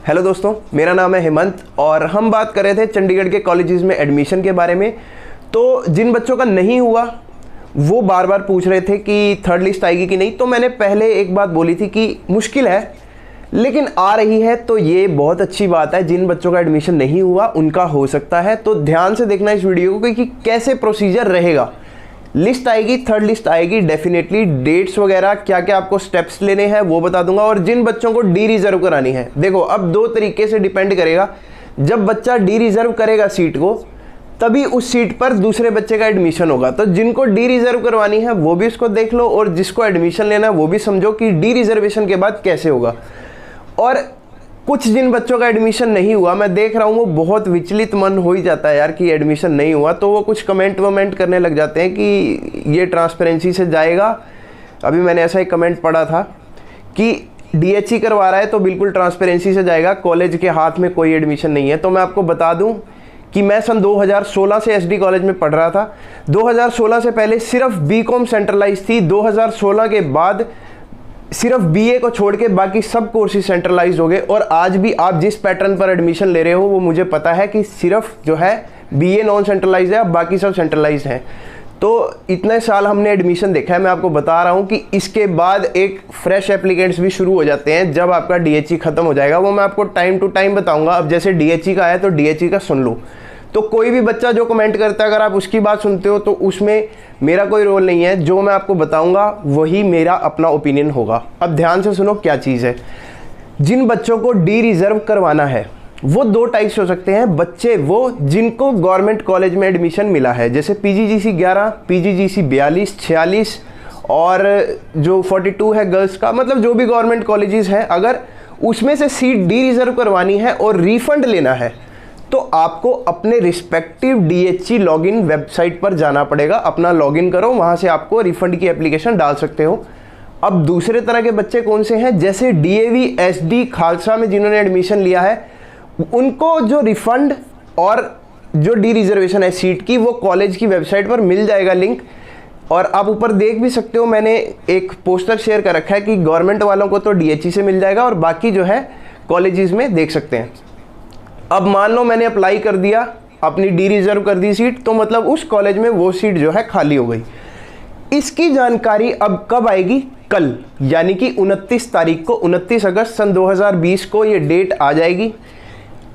Hello दोस्तों, मेरा नाम है हेमंत और हम बात कर रहे थे चंडीगढ़ के कॉलेजेस में एडमिशन के बारे में। तो जिन बच्चों का नहीं हुआ वो बार बार पूछ रहे थे कि थर्ड लिस्ट आएगी कि नहीं। तो मैंने पहले एक बात बोली थी कि मुश्किल है लेकिन आ रही है, तो ये बहुत अच्छी बात है। जिन बच्चों का एडमिशन नहीं हुआ उनका हो सकता है, तो ध्यान से देखना इस वीडियो को कि कैसे प्रोसीजर रहेगा। लिस्ट आएगी, थर्ड लिस्ट आएगी डेफिनेटली। डेट्स वगैरह क्या क्या आपको स्टेप्स लेने हैं वो बता दूंगा। और जिन बच्चों को डी रिजर्व करानी है, देखो अब दो तरीके से डिपेंड करेगा। जब बच्चा डी रिजर्व करेगा सीट को, तभी उस सीट पर दूसरे बच्चे का एडमिशन होगा। तो जिनको डी रिजर्व करवानी है वो भी इसको देख लो, और जिसको एडमिशन लेना है वो भी समझो कि डी रिजर्वेशन के बाद कैसे होगा। और कुछ जिन बच्चों का एडमिशन नहीं हुआ, मैं देख रहा हूँ वो बहुत विचलित मन हो ही जाता है यार कि एडमिशन नहीं हुआ, तो वो कुछ कमेंट वमेंट करने लग जाते हैं कि ये ट्रांसपेरेंसी से जाएगा। अभी मैंने ऐसा एक कमेंट पढ़ा था कि डीएचई करवा रहा है तो बिल्कुल ट्रांसपेरेंसी से जाएगा, कॉलेज के हाथ में कोई एडमिशन नहीं है। तो मैं आपको बता दूं कि मैं सन 2016 से एसडी कॉलेज में पढ़ रहा था। 2016 से पहले सिर्फ बीकॉम सेंट्रलाइज थी। 2016 के बाद सिर्फ बीए को छोड़ के बाकी सब कोर्सेज सेंट्रलाइज हो गए। और आज भी आप जिस पैटर्न पर एडमिशन ले रहे हो वो मुझे पता है कि सिर्फ जो है बीए नॉन सेंट्रलाइज है, बाकी सब सेंट्रलाइज हैं। तो इतने साल हमने एडमिशन देखा है। मैं आपको बता रहा हूँ कि इसके बाद एक फ्रेश एप्लीकेंट्स भी शुरू हो जाते हैं जब आपका डीएचई खत्म हो जाएगा। वो मैं आपको टाइम टू टाइम बताऊंगा। अब जैसे डीएचई का आया तो डीएचई का सुन लो। तो कोई भी बच्चा जो कमेंट करता है अगर आप उसकी बात सुनते हो तो उसमें मेरा कोई रोल नहीं है। जो मैं आपको बताऊंगा वही मेरा अपना ओपिनियन होगा। अब ध्यान से सुनो क्या चीज़ है। जिन बच्चों को डी रिजर्व करवाना है वो दो टाइप्स हो सकते हैं। बच्चे वो जिनको गवर्नमेंट कॉलेज में एडमिशन मिला है, जैसे पीजीजीसी 11, पीजीजीसी 42, 46 और जो 42 है गर्ल्स का, मतलब जो भी गवर्नमेंट कॉलेजेस हैं, अगर उसमें से सीट डी रिजर्व करवानी है और रिफंड लेना है तो आपको अपने रिस्पेक्टिव डीएचई लॉगिन वेबसाइट पर जाना पड़ेगा। अपना लॉगिन करो, वहाँ से आपको रिफंड की एप्लीकेशन डाल सकते हो। अब दूसरे तरह के बच्चे कौन से हैं, जैसे डीएवी, एसडी, खालसा में जिन्होंने एडमिशन लिया है, उनको जो रिफंड और जो डी रिजर्वेशन है सीट की वो कॉलेज की वेबसाइट पर मिल जाएगा लिंक। और आप ऊपर देख भी सकते हो, मैंने एक पोस्टर शेयर कर रखा है कि गवर्नमेंट वालों को तो डीएचई से मिल जाएगा और बाकी जो है कॉलेजेस में देख सकते हैं। अब मान लो मैंने अप्लाई कर दिया, अपनी डी रिजर्व कर दी सीट, तो मतलब उस कॉलेज में वो सीट जो है खाली हो गई। इसकी जानकारी अब कब आएगी? कल, यानी कि 29 तारीख को, 29 अगस्त सन 2020 को ये डेट आ जाएगी।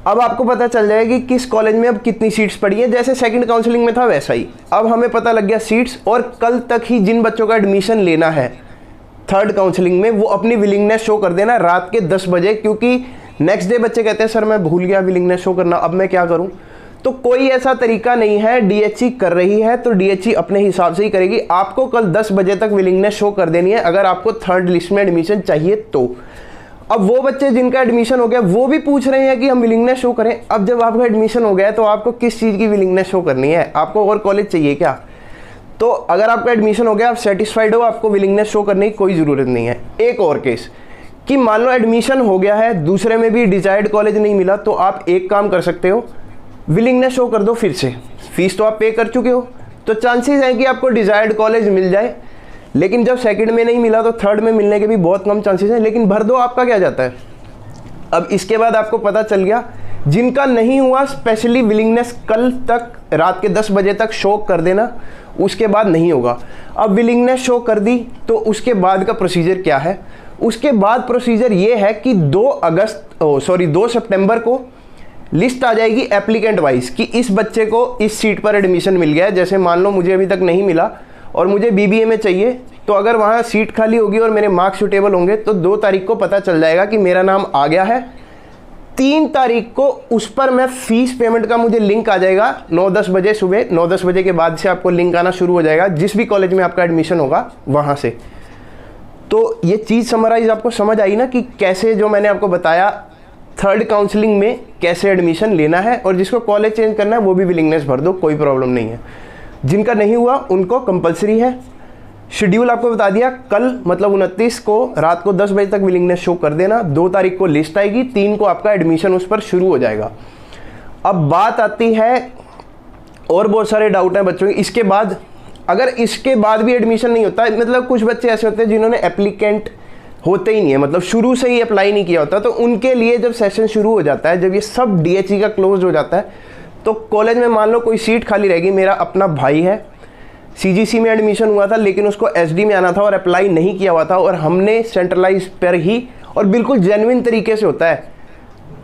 अब आपको पता चल जाएगी किस कॉलेज में अब कितनी सीट्स पड़ी हैं। जैसे सेकंड काउंसलिंग में था वैसा ही अब हमें पता लग गया सीट्स। और कल तक ही जिन बच्चों का एडमिशन लेना है थर्ड काउंसलिंग में, वो अपनी विलिंगनेस शो कर देना रात के 10 बजे, क्योंकि नेक्स्ट डे बच्चे कहते हैं सर मैं भूल गया विलिंगनेस शो करना, अब मैं क्या करूं। तो कोई ऐसा तरीका नहीं है। डीएचई कर रही है तो डीएचई अपने हिसाब से ही करेगी। आपको कल 10 बजे तक विलिंगनेस शो कर देनी है अगर आपको थर्ड लिस्ट में एडमिशन चाहिए तो। अब वो बच्चे जिनका एडमिशन हो गया वो भी पूछ रहे हैं कि हम विलिंगनेस शो करें। अब जब आपका एडमिशन हो गया है तो आपको किस चीज़ की विलिंगनेस शो करनी है? आपको और कॉलेज चाहिए क्या? तो अगर आपका एडमिशन हो गया, आप सेटिस्फाइड हो, आपको विलिंगनेस शो करने की कोई ज़रूरत नहीं है। एक और केस कि मान लो एडमिशन हो गया है, दूसरे में भी डिजायर्ड कॉलेज नहीं मिला, तो आप एक काम कर सकते हो, विलिंगनेस शो कर दो फिर से। फीस तो आप पे कर चुके हो, तो चांसेस हैं कि आपको डिजायर्ड कॉलेज मिल जाए। लेकिन जब सेकंड में नहीं मिला तो थर्ड में मिलने के भी बहुत कम चांसेस हैं, लेकिन भर दो, आपका क्या जाता है। अब इसके बाद आपको पता चल गया जिनका नहीं हुआ, स्पेशली विलिंगनेस कल तक रात के 10 बजे तक शो कर देना, उसके बाद नहीं होगा। अब विलिंगनेस शो कर दी तो उसके बाद का प्रोसीजर क्या है? उसके बाद प्रोसीजर ये है कि 2 सितंबर को लिस्ट आ जाएगी एप्लीकेंट वाइज कि इस बच्चे को इस सीट पर एडमिशन मिल गया है। जैसे मान लो मुझे अभी तक नहीं मिला और मुझे बीबीए में चाहिए, तो अगर वहाँ सीट खाली होगी और मेरे मार्क्स सूटेबल होंगे तो 2 तारीख को पता चल जाएगा कि मेरा नाम आ गया है। 3 तारीख को उस पर मैं फीस पेमेंट का मुझे लिंक आ जाएगा 9-10 बजे सुबह। 9-10 बजे के बाद से आपको लिंक आना शुरू हो जाएगा जिस भी कॉलेज में आपका एडमिशन होगा वहाँ से। तो ये चीज़ समराइज आपको समझ आई ना कि कैसे, जो मैंने आपको बताया थर्ड काउंसलिंग में कैसे एडमिशन लेना है। और जिसको कॉलेज चेंज करना है वो भी विलिंगनेस भर दो, कोई प्रॉब्लम नहीं है। जिनका नहीं हुआ उनको कंपलसरी है। शेड्यूल आपको बता दिया, कल मतलब 29 को रात को 10 बजे तक विलिंगनेस शो कर देना। 2 तारीख को लिस्ट आएगी, 3 को आपका एडमिशन उस पर शुरू हो जाएगा। अब बात आती है, और बहुत सारे डाउट हैं बच्चों के इसके बाद। अगर इसके बाद भी एडमिशन नहीं होता, मतलब कुछ बच्चे ऐसे होते हैं जिन्होंने एप्लीकेंट होते ही नहीं है, मतलब शुरू से ही अप्लाई नहीं किया होता, तो उनके लिए जब सेशन शुरू हो जाता है, जब ये सब DHE का क्लोज हो जाता है, तो कॉलेज में मान लो कोई सीट खाली रहेगी। मेरा अपना भाई है, CGC में एडमिशन हुआ था, लेकिन उसको SD में आना था और अप्लाई नहीं किया हुआ था, और हमने सेंट्रलाइज पर ही, और बिल्कुल जेन्युइन तरीके से होता है।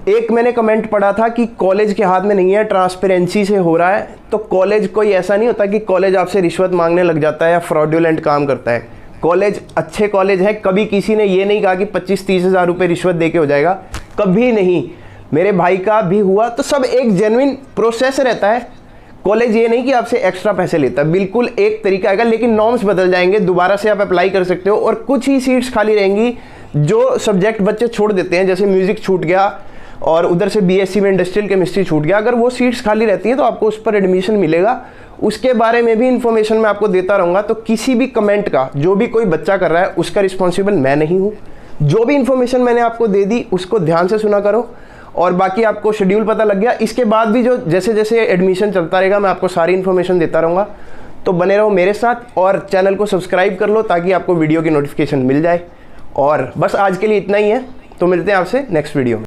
एक मैंने कमेंट पढ़ा था कि कॉलेज के हाथ में नहीं है, ट्रांसपेरेंसी से हो रहा है। तो कॉलेज कोई ऐसा नहीं होता कि कॉलेज आपसे रिश्वत मांगने लग जाता है या फ्रॉडुलेंट काम करता है। कॉलेज अच्छे कॉलेज है, कभी किसी ने ये नहीं कहा कि 25-30 हज़ार रुपये रिश्वत दे के हो जाएगा, कभी नहीं। मेरे भाई का भी हुआ, तो सब एक जेन्युइन प्रोसेस रहता है। कॉलेज ये नहीं कि आपसे एक्स्ट्रा पैसे लेता है, बिल्कुल एक तरीका आएगा, लेकिन नॉर्म्स बदल जाएंगे, दोबारा से आप अप्लाई कर सकते हो। और कुछ ही सीट्स खाली रहेंगी जो सब्जेक्ट बच्चे छोड़ देते हैं, जैसे म्यूज़िक छूट गया और उधर से BSc में इंडस्ट्रियल केमिस्ट्री छूट गया। अगर वो सीट्स खाली रहती हैं तो आपको उस पर एडमिशन मिलेगा। उसके बारे में भी इन्फॉर्मेशन मैं आपको देता रहूँगा। तो किसी भी कमेंट का जो भी कोई बच्चा कर रहा है उसका रिस्पॉन्सिबल मैं नहीं हूँ। जो भी इन्फॉर्मेशन मैंने आपको दे दी उसको ध्यान से सुना करो, और बाकी आपको शेड्यूल पता लग गया। इसके बाद भी जो जैसे जैसे एडमिशन चलता रहेगा मैं आपको सारी इन्फॉर्मेशन देता रहूँगा। तो बने रहो मेरे साथ और चैनल को सब्सक्राइब कर लो ताकि आपको वीडियो की नोटिफिकेशन मिल जाए। और बस आज के लिए इतना ही है, तो मिलते हैं आपसे नेक्स्ट वीडियो में।